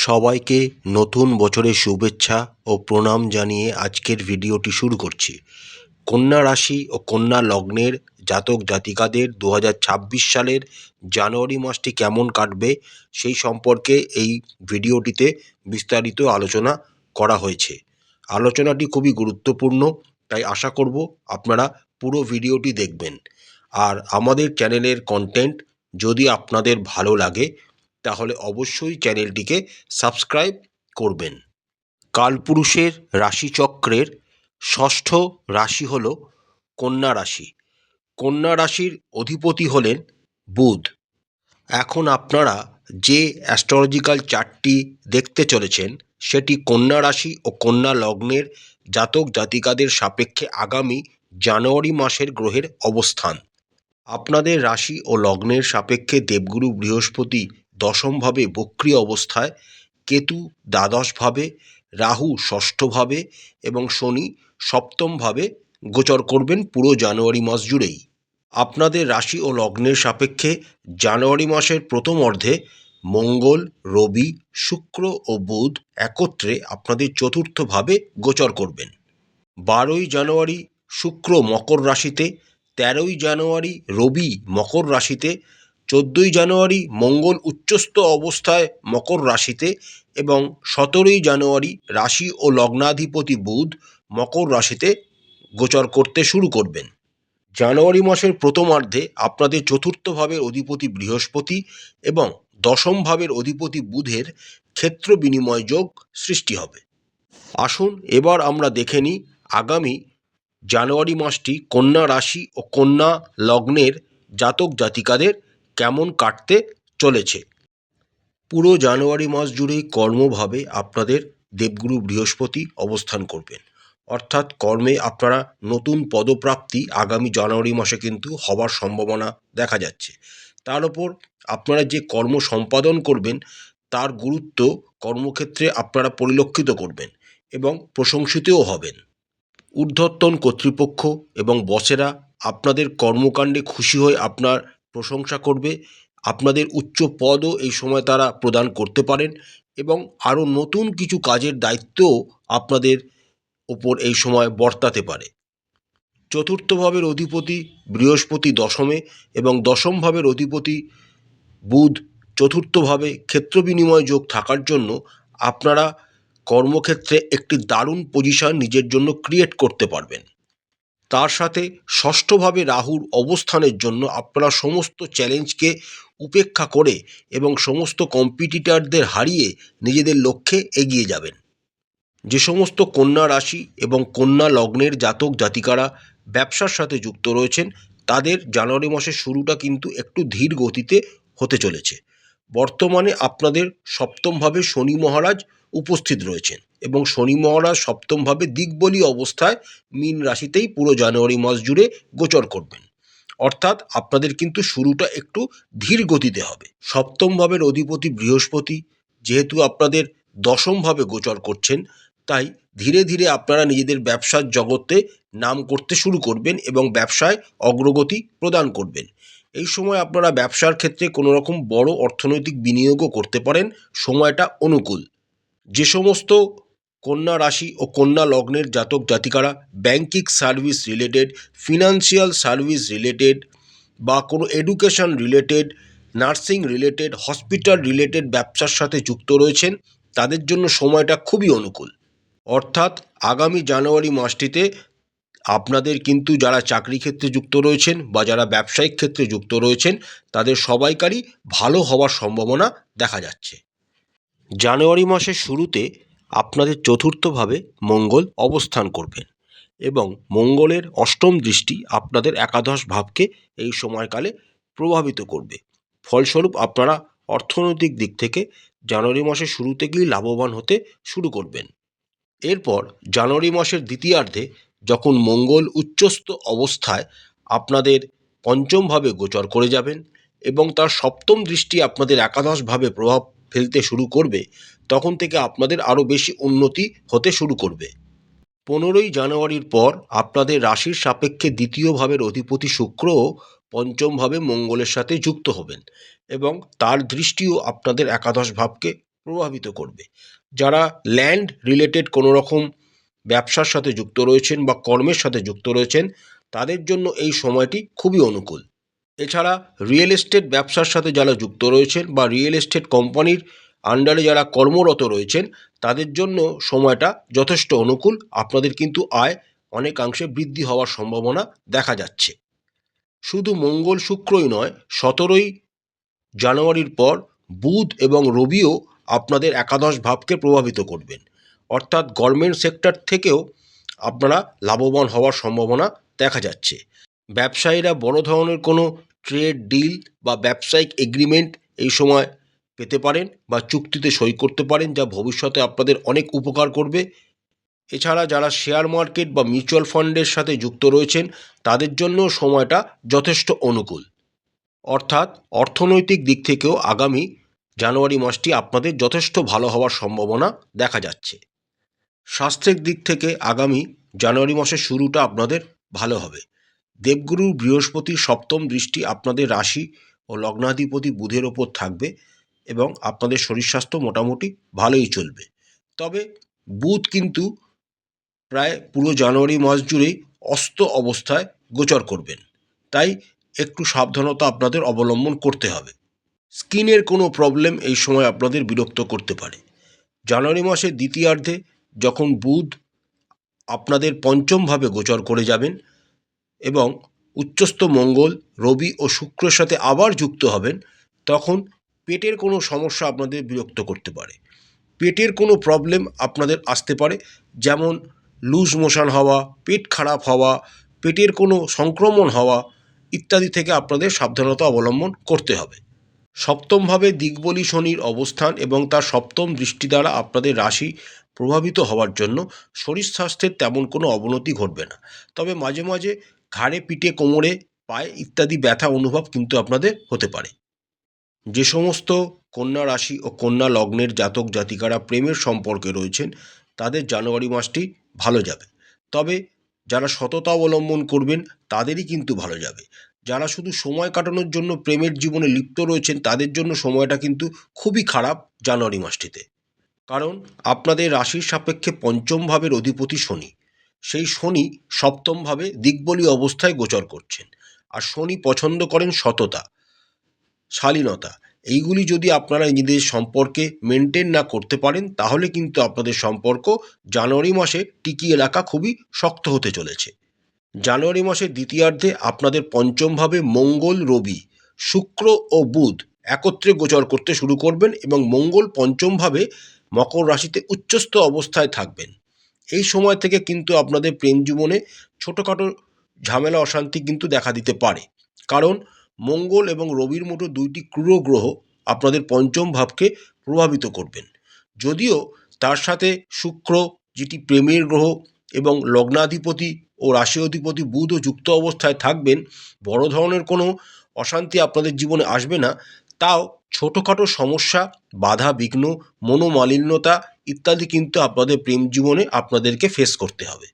সবাইকে নতুন বছরের শুভেচ্ছা ও প্রণাম জানিয়ে আজকের ভিডিওটি শুরু করছি। কন্যা রাশি ও কন্যা লগ্নের জাতক জাতিকাদের 2026 সালের জানুয়ারি মাসটি কেমন কাটবে সেই সম্পর্কে এই ভিডিওটিতে বিস্তারিত আলোচনা করা হয়েছে। আলোচনাটি খুবই গুরুত্বপূর্ণ, তাই আশা করব আপনারা পুরো ভিডিওটি দেখবেন। আর আমাদের চ্যানেলের কন্টেন্ট যদি আপনাদের ভালো লাগে তাহলে অবশ্যই চ্যানেলটিকে সাবস্ক্রাইব করবেন। কালপুরুষের রাশিচক্রের ষষ্ঠ রাশি হল কন্যা রাশি। কন্যা রাশির অধিপতি হলেন বুধ। এখন আপনারা যে অ্যাস্ট্রোলজিক্যাল চার্টটি দেখতে চলেছেন সেটি কন্যা রাশি ও কন্যা লগ্নের জাতক জাতিকাদের সাপেক্ষে আগামী জানুয়ারি মাসের গ্রহের অবস্থান। আপনাদের রাশি ও লগ্নের সাপেক্ষে দেবগুরু বৃহস্পতি দশমভাবে বক্রী অবস্থায়, কেতু দ্বাদশভাবে, রাহু ষষ্ঠভাবে এবং শনি সপ্তমভাবে গোচর করবেন পুরো জানুয়ারি মাস জুড়েই। আপনাদের রাশি ও লগ্নের সাপেক্ষে জানুয়ারি মাসের প্রথম অর্ধে মঙ্গল, রবি, শুক্র ও বুধ একত্রে আপনাদের চতুর্থভাবে গোচর করবেন। 12ই জানুয়ারি শুক্র মকর রাশিতে, 13ই জানুয়ারি রবি মকর রাশিতে, 14ই জানুয়ারি মঙ্গল উচ্চস্থ অবস্থায় মকর রাশিতে এবং 17ই জানুয়ারি রাশি ও লগ্নাধিপতি বুধ মকর রাশিতে গোচর করতে শুরু করবেন। জানুয়ারি মাসের প্রথমার্ধে আপনাদের চতুর্থ ভাবের অধিপতি বৃহস্পতি এবং দশম ভাবের অধিপতি বুধের ক্ষেত্র বিনিময় যোগ সৃষ্টি হবে। আসুন এবার আমরা দেখে নিই আগামী জানুয়ারি মাসটি কন্যা রাশি ও কন্যা লগ্নের জাতক জাতিকাদের কেমন কাটতে চলেছে। পুরো জানুয়ারি মাস জুড়েই কর্মভাবে আপনাদের দেবগুরু বৃহস্পতি অবস্থান করবেন, অর্থাৎ কর্মে আপনারা নতুন পদপ্রাপ্তি আগামী জানুয়ারি মাসে কিন্তু হওয়ার সম্ভাবনা দেখা যাচ্ছে। তার ওপর আপনারা যে কর্ম সম্পাদন করবেন তার গুরুত্ব কর্মক্ষেত্রে আপনারা পরিলক্ষিত করবেন এবং প্রশংসিতও হবেন। ঊর্ধ্বতন কর্তৃপক্ষ এবং বসেরা আপনাদের কর্মকাণ্ডে খুশি হয়ে আপনার প্রশংসা করবে। আপনাদের উচ্চ পদও এই সময় তারা প্রদান করতে পারেন এবং আরও নতুন কিছু কাজের দায়িত্বও আপনাদের ওপর এই সময় বর্তাতে পারে। চতুর্থ ভাবের অধিপতি বৃহস্পতি দশমে এবং দশম ভাবের অধিপতি বুধ চতুর্থভাবে ক্ষেত্র বিনিময় যোগ থাকার জন্য আপনারা কর্মক্ষেত্রে একটি দারুণ পজিশন নিজের জন্য ক্রিয়েট করতে পারবেন। তার সাথে ষষ্ঠভাবে রাহুর অবস্থানের জন্য আপনারা সমস্ত চ্যালেঞ্জকে উপেক্ষা করে এবং সমস্ত কম্পিটিটরদের হারিয়ে নিজেদের লক্ষ্যে এগিয়ে যাবেন। যে সমস্ত কন্যা রাশি এবং কন্যা লগ্নের জাতক জাতিকারা ব্যবসার সাথে যুক্ত রয়েছেন তাদের জানুয়ারি মাসের শুরুটা কিন্তু একটু ধীর গতিতে হতে চলেছে। বর্তমানে আপনাদের সপ্তমভাবে শনি মহারাজ উপস্থিত রয়েছেন এবং শনি মহারাজ সপ্তমভাবে দিকবলী অবস্থায় মীন রাশিতেই পুরো জানুয়ারি মাস জুড়ে গোচর করবেন, অর্থাৎ আপনাদের কিন্তু শুরুটা একটু ধীর গতিতে হবে। সপ্তম ভাবের অধিপতি বৃহস্পতি যেহেতু আপনাদের দশমভাবে গোচর করছেন, তাই ধীরে ধীরে আপনারা নিজেদের ব্যবসার জগতে নাম করতে শুরু করবেন এবং ব্যবসায় অগ্রগতি প্রদান করবেন। এই সময় আপনারা ব্যবসার ক্ষেত্রে কোনো রকম বড় অর্থনৈতিক বিনিয়োগও করতে পারেন, সময়টা অনুকূল। যে সমস্ত কন্যা রাশি ও কন্যা লগ্নের জাতক জাতিকারা banking service related, financial service related বা কোনো education related, nursing related, hospital related ব্যবসার সাথে যুক্ত রয়েছেন তাদের জন্য সময়টা খুবই অনুকূল। অর্থাৎ আগামী জানুয়ারি মাসটিতে আপনাদের কিন্তু যারা চাকরি ক্ষেত্রে যুক্ত রয়েছেন বা যারা ব্যবসায়িক ক্ষেত্রে যুক্ত রয়েছেন তাদের সবাইকারই ভালো হওয়ার সম্ভাবনা দেখা যাচ্ছে। জানুয়ারি মাসের শুরুতে আপনাদের চতুর্থভাবে মঙ্গল অবস্থান করবেন এবং মঙ্গলের অষ্টম দৃষ্টি আপনাদের একাদশ ভাবকে এই সময়কালে প্রভাবিত করবে। ফলস্বরূপ আপনারা অর্থনৈতিক দিক থেকে জানুয়ারি মাসের শুরু থেকেই লাভবান হতে শুরু করবেন। এরপর জানুয়ারি মাসের দ্বিতীয়ার্ধে যখন মঙ্গল উচ্চস্থ অবস্থায় আপনাদের পঞ্চমভাবে গোচর করে যাবেন এবং তার সপ্তম দৃষ্টি আপনাদের একাদশভাবে প্রভাব ফেলতে শুরু করবে, তখন থেকে আপনাদের আরও বেশি উন্নতি হতে শুরু করবে। 15ই জানুয়ারির পর আপনাদের রাশির সাপেক্ষে দ্বিতীয় ভাবের অধিপতি শুক্রও পঞ্চমভাবে মঙ্গলের সাথে যুক্ত হবেন এবং তার দৃষ্টিও আপনাদের একাদশ ভাবকে প্রভাবিত করবে। যারা ল্যান্ড রিলেটেড কোনো রকম ব্যবসার সাথে যুক্ত রয়েছেন বা কর্মের সাথে যুক্ত রয়েছেন, তাদের জন্য এই সময়টি খুবই অনুকূল। এছাড়া রিয়েল এস্টেট ব্যবসার সাথে যারা যুক্ত রয়েছেন বা রিয়েল এস্টেট কোম্পানির আন্ডারে যারা কর্মরত রয়েছেন, তাদের জন্য সময়টা যথেষ্ট অনুকূল। আপনাদের কিন্তু আয় অনেকাংশে বৃদ্ধি হওয়ার সম্ভাবনা দেখা যাচ্ছে। শুধু মঙ্গল শুক্রই নয়, 17ই জানুয়ারির পর বুধ এবং রবিও আপনাদের একাদশ ভাবকে প্রভাবিত করবেন। অর্থাৎ গভর্নমেন্ট সেক্টর থেকেও আপনারা লাভবান হওয়ার সম্ভাবনা দেখা যাচ্ছে। ব্যবসায়ীরা বড় ধরনের কোনো ট্রেড ডিল বা ব্যবসায়িক এগ্রিমেন্ট এই সময় পেতে পারেন বা চুক্তিতে সই করতে পারেন, যা ভবিষ্যতে আপনাদের অনেক উপকার করবে। এছাড়া যারা শেয়ার মার্কেট বা মিউচুয়াল ফান্ডের সাথে যুক্ত রয়েছেন, তাদের জন্য সময়টা যথেষ্ট অনুকূল। অর্থাৎ অর্থনৈতিক দিক থেকেও আগামী জানুয়ারি মাসটি আপনাদের যথেষ্ট ভালো হওয়ার সম্ভাবনা দেখা যাচ্ছে। স্বাস্থ্যের দিক থেকে আগামী জানুয়ারি মাসের শুরুটা আপনাদের ভালো হবে। দেবগুরু বৃহস্পতির সপ্তম দৃষ্টি আপনাদের রাশি ও লগ্নাধিপতি বুধের ওপর থাকবে এবং আপনাদের শরীর স্বাস্থ্য মোটামুটি ভালোই চলবে। তবে বুধ কিন্তু প্রায় পুরো জানুয়ারি মাস জুড়েই অস্ত অবস্থায় গোচর করবেন, তাই একটু সাবধানতা আপনাদের অবলম্বন করতে হবে। স্কিনের কোনো প্রবলেম এই সময় আপনাদের বিরক্ত করতে পারে। জানুয়ারি মাসের দ্বিতীয়ার্ধে যখন বুধ আপনাদের পঞ্চমভাবে গোচর করে যাবেন এবং উচ্চস্থ মঙ্গল, রবি ও শুক্রের সাথে আবার যুক্ত হবেন, তখন পেটের কোনো সমস্যা আপনাদের বিরক্ত করতে পারে। পেটের কোনো প্রবলেম আপনাদের আসতে পারে, যেমন লুজ মোশন হওয়া, পেট খারাপ হওয়া, পেটের কোনো সংক্রমণ হওয়া ইত্যাদি থেকে আপনাদের সাবধানতা অবলম্বন করতে হবে। সপ্তমভাবে দিগ্বলী শনির অবস্থান এবং তার সপ্তম দৃষ্টি দ্বারা আপনাদের রাশি প্রভাবিত হওয়ার জন্য শরীর স্বাস্থ্যের তেমন কোনো অবনতি ঘটবে না। তবে মাঝে মাঝে ঘাড়ে, পিঠে, কোমরে, পায়ে ইত্যাদি ব্যথা অনুভব কিন্তু আপনাদের হতে পারে। যে সমস্ত কন্যা রাশি ও কন্যা লগ্নের জাতক জাতিকারা প্রেমের সম্পর্কে রয়েছেন, তাদের জানুয়ারি মাসটি ভালো যাবে। তবে যারা সততা অবলম্বন করবেন, তাদেরই কিন্তু ভালো যাবে। যারা শুধু সময় কাটানোর জন্য প্রেমের জীবনে লিপ্ত রয়েছেন, তাদের জন্য সময়টা কিন্তু খুবই খারাপ জানুয়ারি মাসটিতে। কারণ আপনাদের রাশির সাপেক্ষে পঞ্চম ভাবের অধিপতি শনি, সেই শনি সপ্তমভাবে দিগ্বলী অবস্থায় গোচর করছেন। আর শনি পছন্দ করেন সততা, শালীনতা। এইগুলি যদি আপনারা নিজেদের সম্পর্কে মেনটেন না করতে পারেন, তাহলে কিন্তু আপনাদের সম্পর্ক জানুয়ারি মাসে টিকিয়ে রাখা খুবই শক্ত হতে চলেছে। জানুয়ারি মাসের দ্বিতীয়ার্ধে আপনাদের পঞ্চমভাবে মঙ্গল, রবি, শুক্র ও বুধ একত্রে গোচর করতে শুরু করবেন এবং মঙ্গল পঞ্চমভাবে মকর রাশিতে উচ্চস্থ অবস্থায় থাকবেন। এই সময় থেকে কিন্তু আপনাদের প্রেম জীবনে ছোটোখাটো ঝামেলা অশান্তি কিন্তু দেখা দিতে পারে। কারণ মঙ্গল এবং রবির মতো দুইটি ক্রূর গ্রহ আপনাদের পঞ্চম ভাবকে প্রভাবিত করবেন। যদিও তার সাথে শুক্র, যেটি প্রেমের গ্রহ, এবং লগ্নাধিপতি ও রাশি অধিপতি বুধও যুক্ত অবস্থায় থাকবেন, বড় ধরনের কোনো অশান্তি আপনাদের জীবনে আসবে না। তাও ছোটোখাটো সমস্যা, বাধা বিঘ্ন, মনোমালিন্যতা ইত্যাদি কিন্তু আপনাদের প্রেম জীবনে আপনাদেরকে ফেস করতে হবে।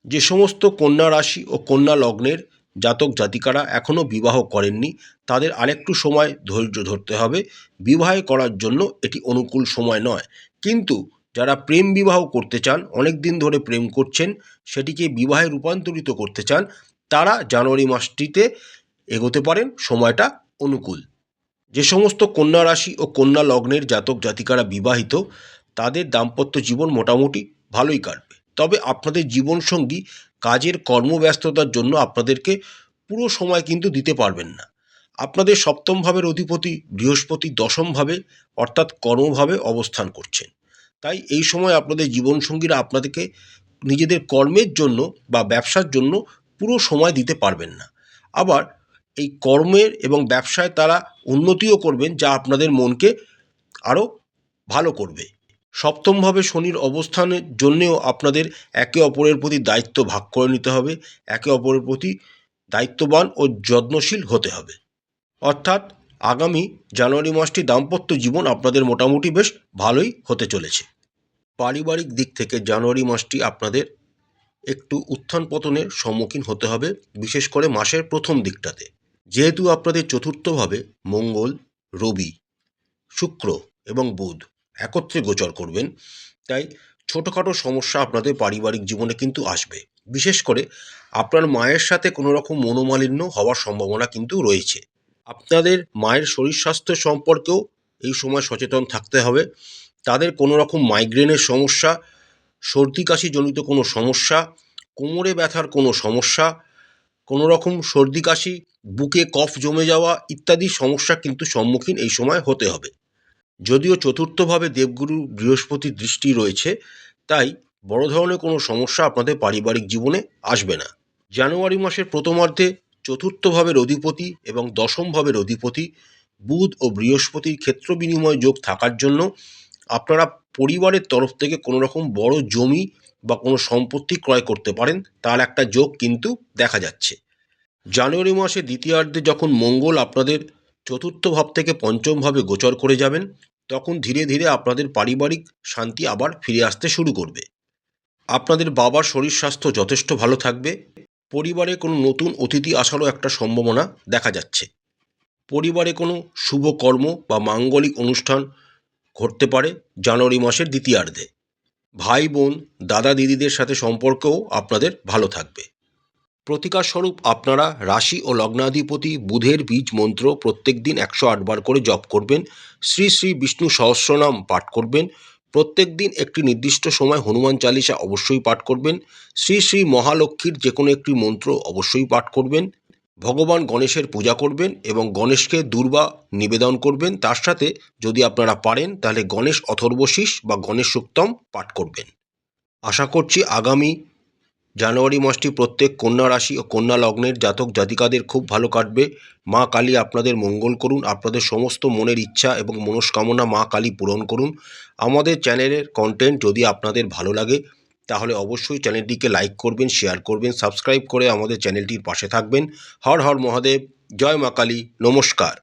যে সমস্ত কন্যা রাশি ও কন্যা লগ্নের জাতক জাতিকারা এখনও বিবাহ করেননি, তাদের আরেকটু সময় ধৈর্য ধরতে হবে। বিবাহ করার জন্য এটি অনুকূল সময় নয়। কিন্তু যারা প্রেম বিবাহ করতে চান, অনেক দিন ধরে প্রেম করছেন, সেটিকে বিবাহে রূপান্তরিত করতে চান, তারা জানুয়ারি মাসটিতে এগোতে পারেন, সময়টা অনুকূল। যে সমস্ত কন্যা রাশি ও কন্যা লগ্নের জাতক জাতিকারা বিবাহিত, তাদের দাম্পত্য জীবন মোটামুটি ভালোই কাটবে। তবে আপনাদের জীবনসঙ্গী কাজের কর্মব্যস্ততার জন্য আপনাদেরকে পুরো সময় কিন্তু দিতে পারবেন না। আপনাদের সপ্তম ভাবের অধিপতি বৃহস্পতি দশমভাবে অর্থাৎ কর্মভাবে অবস্থান করছেন। তাই এই সময় আপনাদের জীবনসঙ্গীরা আপনাদেরকে নিজেদের কর্মের জন্য বা ব্যবসার জন্য পুরো সময় দিতে পারবেন না। আবার এই কর্মের এবং ব্যবসায় তারা উন্নতিও করবেন, যা আপনাদের মনকে আরও ভালো করবে। সপ্তমভাবে শনির অবস্থানের জন্যেও আপনাদের একে অপরের প্রতি দায়িত্ব ভাগ করে নিতে হবে, একে অপরের প্রতি দায়িত্ববান ও যত্নশীল হতে হবে। অর্থাৎ আগামী জানুয়ারি মাসটি দাম্পত্য জীবন আপনাদের মোটামুটি বেশ ভালোই হতে চলেছে। পারিবারিক দিক থেকে জানুয়ারি মাসটি আপনাদের একটু উত্থান পতনের সম্মুখীন হতে হবে, বিশেষ করে মাসের প্রথম দিকটাতে। যেহেতু আপনাদের চতুর্থভাবে মঙ্গল, রবি, শুক্র এবং বুধ একত্রে গোচর করবেন, তাই ছোটোখাটো সমস্যা আপনাদের পারিবারিক জীবনে কিন্তু আসবে। বিশেষ করে আপনার মায়ের সাথে কোনো রকম মনোমালিন্য হওয়ার সম্ভাবনা কিন্তু রয়েছে। আপনাদের মায়ের শরীর স্বাস্থ্য সম্পর্কেও এই সময় সচেতন থাকতে হবে। তাদের কোনো রকম মাইগ্রেনের সমস্যা, সর্দি কাশিজনিত কোনো সমস্যা, কোমরে ব্যথার কোনো সমস্যা, কোনো রকম সর্দি কাশি, বুকে কফ জমে যাওয়া ইত্যাদি সমস্যা কিন্তু সম্মুখীন এই সময় হতে হবে। যদিও চতুর্থভাবে দেবগুরু বৃহস্পতির দৃষ্টি রয়েছে, তাই বড় ধরনের কোনো সমস্যা আপনাদের পারিবারিক জীবনে আসবে না। জানুয়ারি মাসের প্রথমার্ধে চতুর্থভাবের অধিপতি এবং দশমভাবের অধিপতি বুধ ও বৃহস্পতির ক্ষেত্র বিনিময় যোগ থাকার জন্য আপনারা পরিবারের তরফ থেকে কোনো রকম বড় জমি বা কোনো সম্পত্তি ক্রয় করতে পারেন, তার একটা যোগ কিন্তু দেখা যাচ্ছে। জানুয়ারি মাসের দ্বিতীয়ার্ধে যখন মঙ্গল আপনাদের চতুর্থ ভাব থেকে পঞ্চম ভাবে গোচর করে যাবেন, তখন ধীরে ধীরে আপনাদের পারিবারিক শান্তি আবার ফিরে আসতে শুরু করবে। আপনাদের বাবার শরীর স্বাস্থ্য যথেষ্ট ভালো থাকবে। পরিবারে কোনো নতুন অতিথি আসারও একটা সম্ভাবনা দেখা যাচ্ছে। পরিবারে কোনো শুভ কর্ম বা মাঙ্গলিক অনুষ্ঠান ঘটতে পারে জানুয়ারি মাসের দ্বিতীয়ার্ধে। ভাই বোন, দাদা দিদিদের সাথে সম্পর্কও আপনাদের ভালো থাকবে। প্রতিকারস্বরূপ আপনারা রাশি ও লগ্নাধিপতি বুধের বীজ মন্ত্র প্রত্যেক দিন 108 বার করে জপ করবেন। শ্রী শ্রী বিষ্ণু সহস্রনাম পাঠ করবেন। প্রত্যেক দিন একটি নির্দিষ্ট সময় হনুমান চালিসা অবশ্যই পাঠ করবেন। শ্রী শ্রী মহালক্ষ্মীর যে কোনো একটি মন্ত্র অবশ্যই পাঠ করবেন। ভগবান গণেশের পূজা করবেন এবং গণেশকে দূর্বা নিবেদন করবেন। তার সাথে যদি আপনারা পারেন তাহলে গণেশ অথর্বশীষ বা গণেশ সূক্তম পাঠ করবেন। আশা করছি আগামী জানুয়ারি মাসটি প্রত্যেক কন্যা রাশি ও কন্যা লগ্নের জাতক জাতিকাদের খুব ভালো কাটবে। মা কালী আপনাদের মঙ্গল করুন, আপনাদের সমস্ত মনের ইচ্ছা এবং মনস্কামনা মা কালী পূরণ করুন। আমাদের চ্যানেলের কন্টেন্ট যদি আপনাদের ভালো লাগে তাহলে অবশ্যই চ্যানেলটিকে লাইক করবেন, শেয়ার করবেন, সাবস্ক্রাইব করে আমাদের চ্যানেলটির পাশে থাকবেন। হর হর মহাদেব, জয় মা কালী, নমস্কার।